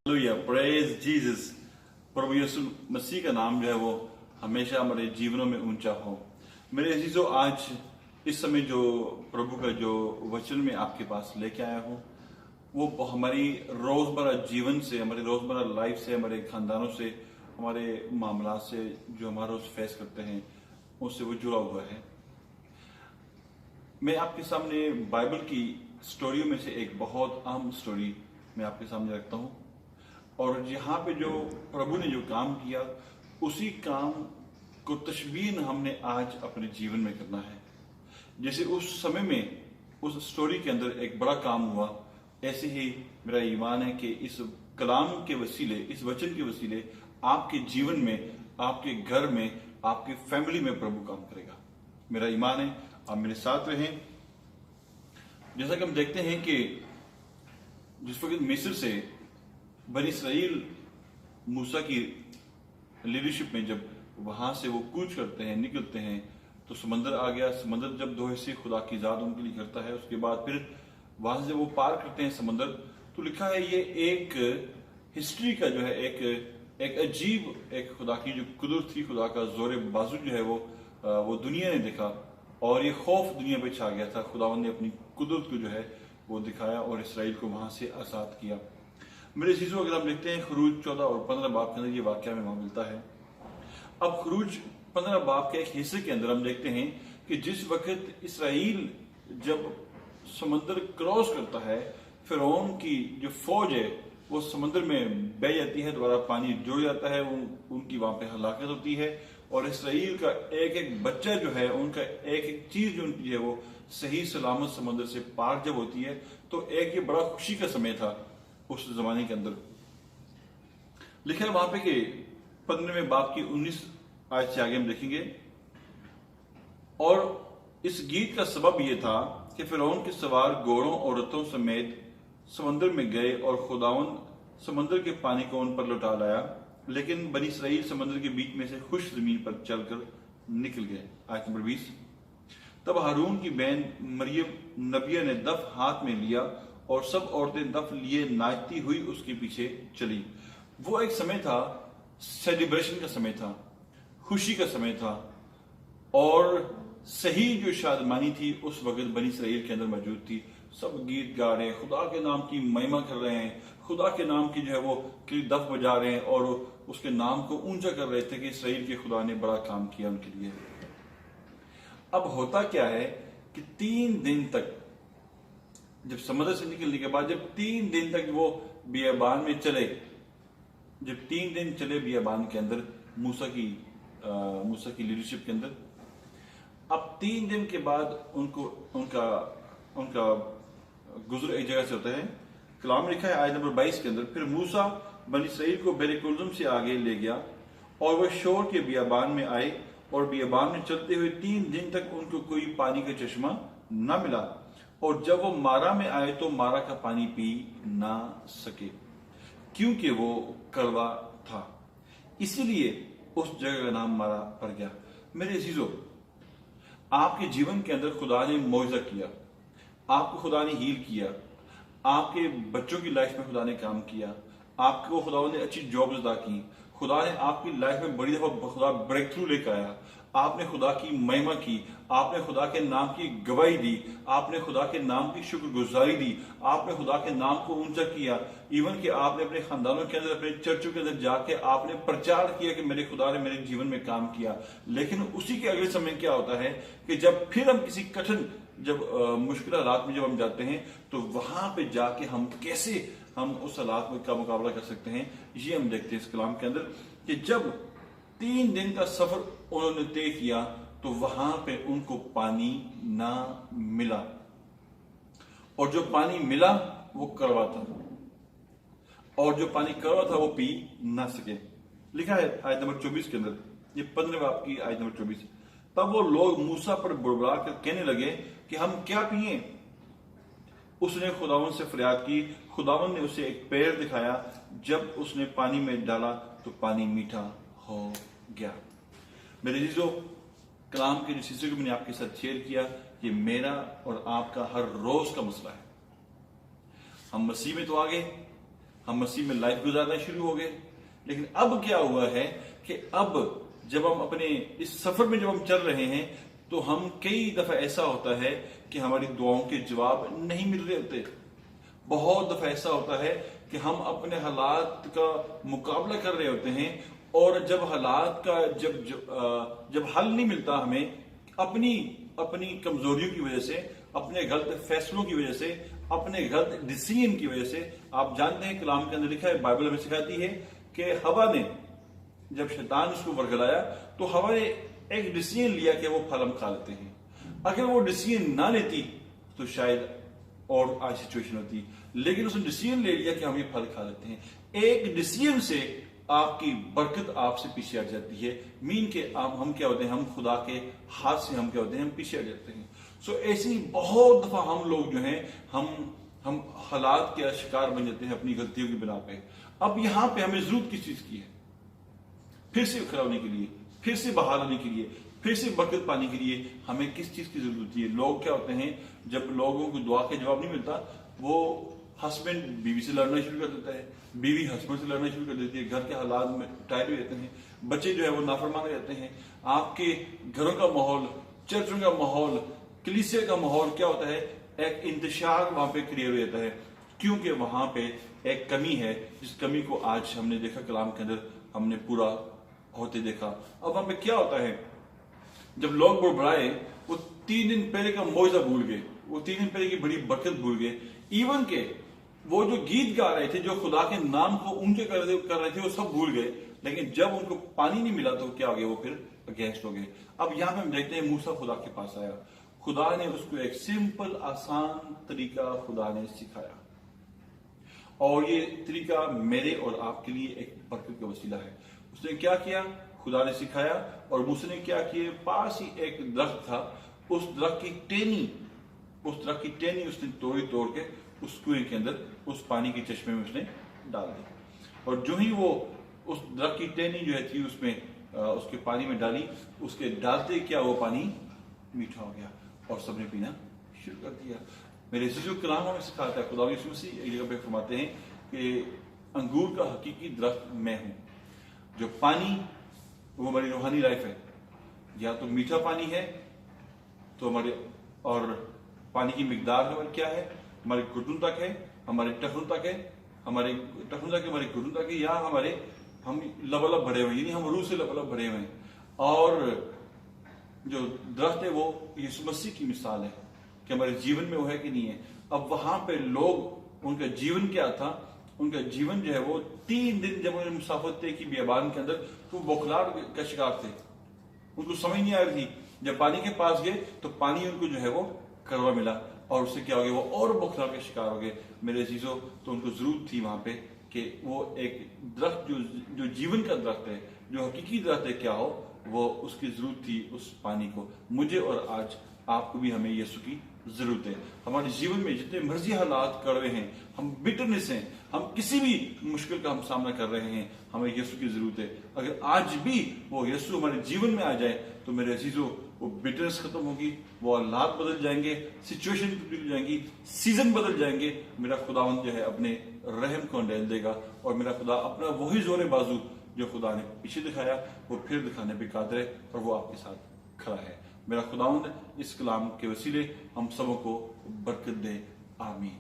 Hallelujah, praise Jesus. प्रभु यीशु मसीह का नाम जो है वो हमेशा हमारे जीवनों में ऊंचा हो। मेरे अजीजों, आज इस समय जो प्रभु का जो वचन में आपके पास लेके आया हूँ वो हमारी रोजमर्रा जीवन से, हमारी रोजमर्रा लाइफ से, हमारे खानदानों से, हमारे मामला से जो हमारा रोज फेस करते हैं उससे वो जुड़ा हुआ है। मैं आपके सामने बाइबल की स्टोरियों में से एक बहुत अहम स्टोरी मैं आपके सामने रखता हूँ, और यहाँ पे जो प्रभु ने जो काम किया उसी काम को तशबीह हमने आज अपने जीवन में करना है। जैसे उस समय में उस स्टोरी के अंदर एक बड़ा काम हुआ, ऐसे ही मेरा ईमान है कि इस कलाम के वसीले, इस वचन के वसीले आपके जीवन में, आपके घर में, आपकी फैमिली में प्रभु काम करेगा। मेरा ईमान है, आप मेरे साथ रहें। जैसा कि हम देखते हैं कि जिस वक्त मिस्र से बनी इसराइल मूसा की लीडरशिप में जब वहां से वो कूच करते हैं, निकलते हैं, तो समंदर आ गया। समंदर जब दो हिस्से खुदा की जात उनके लिए करता है, उसके बाद फिर वहां से वो पार करते हैं समंदर, तो लिखा है ये एक हिस्ट्री का जो है एक अजीब एक खुदा की जो कुदरत थी, खुदा का जोर बाजू जो है वो दुनिया ने देखा, और ये खौफ दुनिया पे छा गया था। खुदावंद ने अपनी कुदरत को जो है वो दिखाया और इसराइल को वहां से आजाद किया। मेरे चीजों, अगर हम देखते हैं खरूज 14 और 15 बाब के अंदर ये वाक्य में वहां मिलता है। अब खरूज 15 बाब के एक हिस्से के अंदर हम देखते हैं कि जिस वक्त इसराइल जब समंदर क्रॉस करता है, फिरौन की जो फौज है वो समंदर में बह जाती है, दोबारा पानी जुड़ जाता है, उनकी वहां पे हलाकत होती है, और इसराइल का एक एक बच्चा जो है, उनका एक एक चीज जो उनकी है वो सही सलामत समंदर से पार जब होती है, तो एक ये बड़ा खुशी का समय था उस जमाने के अंदर। लिखा है वहां पे कि 15वें बाब की 19 आयत से आगे हम देखेंगे, और इस गीत का सबब यह था कि फिरौन के सवार घोड़ों और रथों समेत समंदर में गए और खुदावन समंदर के पानी को उन पर लौटा लाया, लेकिन बनी इसराइल समंदर के बीच में से खुश जमीन पर चलकर निकल गए। आयत नंबर 20। तब हारून की बहन मरियम नबिया ने दफ हाथ में लिया और सब औरतें दफ लिए नाचती हुई उसके पीछे चली। वो एक समय था, सेलिब्रेशन का समय था, खुशी का समय था, और सही जो शादमानी थी उस वक्त बनी इसराइल के अंदर मौजूद थी। सब गीत गा रहे हैं, खुदा के नाम की महिमा कर रहे हैं, खुदा के नाम की जो है वो दफ बजा रहे हैं, और उसके नाम को ऊंचा कर रहे थे कि इसराइल के खुदा ने बड़ा काम किया उनके लिए। अब होता क्या है कि 3 दिन तक, जब समुद्र से निकलने के बाद जब 3 दिन तक वो बियाबान में चले, जब 3 दिन चले बियाबान के अंदर मूसा की लीडरशिप के अंदर, अब 3 दिन के बाद उनका गुजर एक जगह से होता है। कलाम लिखा है आयत नंबर 22 के अंदर, फिर मूसा बनी इसराइल को बेरेकुलम से आगे ले गया और वह शोर के बियाबान में आए, और बियाबान में चलते हुए 3 दिन तक उनको कोई पानी का चश्मा न मिला, और जब वो मारा में आए तो मारा का पानी पी ना सके, क्योंकि वो कड़वा था। इसीलिए उस जगह का नाम मारा पड़ गया। मेरे अजीजों, आपके जीवन के अंदर खुदा ने मौजज़ा किया, आपको खुदा ने हील किया, आपके बच्चों की लाइफ में खुदा ने काम किया, आपको खुदा ने अच्छी जॉब्स अदा की, खुदा ने आपकी लाइफ में बड़ी दफा खुदा ब्रेक थ्रू लेकर आया, आपने खुदा की महिमा की, आपने खुदा के नाम की गवाही दी, आपने खुदा के नाम की शुक्रगुजारी दी, आपने खुदा के नाम को ऊंचा किया। इवन कि आपने अपने खानदानों के अंदर, अपने चर्चों के अंदर जाके आपने प्रचार किया कि मेरे खुदा ने मेरे जीवन में काम किया। लेकिन उसी के अगले समय क्या होता है कि जब फिर हम किसी कठिन, जब मुश्किल हालात में जब हम जाते हैं, तो वहां पे जाके हम कैसे उस हालात का मुकाबला कर सकते हैं, ये हम देखते हैं इस कलाम के अंदर। कि जब 3 दिन का सफर उन्होंने तय किया तो वहां पे उनको पानी ना मिला, और जो पानी मिला वो कड़वा था, और जो पानी कड़वा था वो पी ना सके। लिखा है आयत नंबर 24 के अंदर, ये 15वें बाब की आयत नंबर 24। तब वो लोग मूसा पर बुड़बुड़ा कर कहने लगे कि हम क्या पिए। उसने खुदावन से फरियाद की, खुदावन ने उसे एक पेड़ दिखाया, जब उसने पानी में डाला तो पानी मीठा हो गया। मेरे जीजो, कलाम के जिस हिस्से को मैंने आपके साथ शेयर किया, ये मेरा और आपका हर रोज का मसला है। हम मसीह में तो आ गए, हम मसीह में लाइफ गुजारना शुरू हो गए। लेकिन अब क्या हुआ है कि अब जब हम अपने इस सफर में जब हम चल रहे हैं तो हम कई दफा ऐसा होता है कि हमारी दुआओं के जवाब नहीं मिल रहे होते। बहुत दफा ऐसा होता है कि हम अपने हालात का मुकाबला कर रहे होते हैं और जब हालात का जब हल नहीं मिलता हमें अपनी कमजोरियों की वजह से, अपने गलत फैसलों की वजह से, अपने गलत डिसीजन की वजह से। आप जानते हैं कलाम के अंदर लिखा है, बाइबल हमें सिखाती है कि हवा ने जब शैतान उसको वरगलाया तो हवा ने एक डिसीजन लिया कि वो फल हम खा लेते हैं। अगर वो डिसीजन ना लेती तो शायद और आज सिचुएशन होती, लेकिन उसने डिसीजन ले लिया कि हम ये फल खा लेते हैं। एक डिसीजन से आपकी बरकत आपसे पीछे हट जाती है। मीन के हम क्या होते हैं, हम खुदा के हाथ से हम क्या होते हैं, हम पीछे हट जाते हैं। सो ऐसे ही बहुत दफा हम लोग जो हैं हम हालात के शिकार बन जाते हैं अपनी गलतियों की बिना पे। अब यहां पे हमें जरूरत किस चीज की है? फिर से खड़ा होने के लिए, फिर से बहाल होने के लिए, फिर से बरकत पाने के लिए हमें किस चीज की जरूरत होती है? लोग क्या होते हैं, जब लोगों को दुआ का जवाब नहीं मिलता, वो हस्बैंड बीवी से लड़ना शुरू कर देता है, बीवी हस्बैंड से लड़ना शुरू कर देती है, घर के हालात में टाइट हो जाते हैं, बच्चे जो है वो नाफरमान हो जाते हैं। आपके घरों का माहौल, चर्चों का माहौल, कलीसिया का माहौल क्या होता है, एक इंतशार वहां पे क्रिएट हो जाता है, क्योंकि वहां पे एक कमी है, जिस कमी को आज हमने देखा कलाम के अंदर, हमने पूरा होते देखा। अब वहां पे क्या होता है, जब लोग बुड़बड़ाए, वो 3 दिन पहले का मौजा भूल गए, वो 3 दिन पहले की बड़ी बरकत भूल गए। इवन के वो जो गीत गा रहे थे, जो खुदा के नाम को ऊंचे कर रहे थे, वो सब भूल गए। लेकिन जब उनको पानी नहीं मिला तो क्या हो गया, वो फिर अगेंस्ट हो गए। अब यहां पे हम देखते हैं मूसा खुदा के पास आया, खुदा ने उसको एक सिंपल आसान तरीका खुदा ने सिखाया, और ये तरीका मेरे और आपके लिए एक बरकत का वसीला है। उसने क्या किया, खुदा ने सिखाया, और मूसा ने क्या किया, पास ही एक दरख्त था, उस दरख्त की टेनी उसने तोड़ के उस कुएं के अंदर, उस पानी के चश्मे में उसने डाल दी। और जो ही वो उस दरख्त की टेनी जो है थी उसमें उसके पानी में डाली, उसके डालते क्या वो पानी मीठा हो गया और सबने पीना शुरू कर दिया। मेरे जो कलाम हमें सिखाता है, खुदा यीशु मसीह एक जगह पे फरमाते हैं कि अंगूर का हकीकी दरख्त मैं हूं। जो पानी वो हमारी रूहानी लाइफ है, या तो मीठा पानी है तो हमारे, और पानी की मिकदार हमारी क्या है, हमारे घुटनों तक है, हमारे टखनों तक है, हमारे टखनों तक, हमारे घुटनों तक है, या हम लबालब भरे हुए, यानी हम रूह से लबालब भरे हुए हैं। और जो दरख्त है वो यीशु मसीह की मिसाल है कि हमारे जीवन में वो है कि नहीं है। अब वहां पे लोग, उनका जीवन क्या था, उनका जीवन जो है वो 3 दिन जब उन्होंने मुसाफत तय की बियाबान के अंदर, तो बौखलाहट का शिकार थे, उनको समझ नहीं आ रही थी। जब पानी के पास गए तो पानी उनको जो है वो कड़वा मिला, और उससे क्या हो गया, वो और बौखलाहट के शिकार हो गए। मेरे अजीजों, तो उनको जरूरत थी वहां पे कि वो एक दरख्त जो जीवन का दरख्त है, जो हकीकी दरख्त है क्या हो, वो उसकी जरूरत थी उस पानी को। मुझे और आज आपको भी हमें यीशु की जरूरत है। हमारे जीवन में जितने मर्जी हालात कड़वे हैं, हम बिटरनेस हैं, हम किसी भी मुश्किल का हम सामना कर रहे हैं, हमें यीशु की जरूरत है। अगर आज भी वो यीशु हमारे जीवन में आ जाए तो मेरे अजीजों, वो बिटरनेस खत्म होगी, वो हालात बदल जाएंगे, सिचुएशन बदल जाएंगी, सीजन बदल जाएंगे। मेरा खुदावंद जो है अपने रहम को अंडेल देगा, और मेरा खुदा अपना वही जोरे बाजू जो खुदा ने पीछे दिखाया वो फिर दिखाने पे कादिर है, और वो आपके साथ खड़ा है। मेरा खुदावंद इस कलाम के वसीले हम सबों को बरकत दे। आमीन।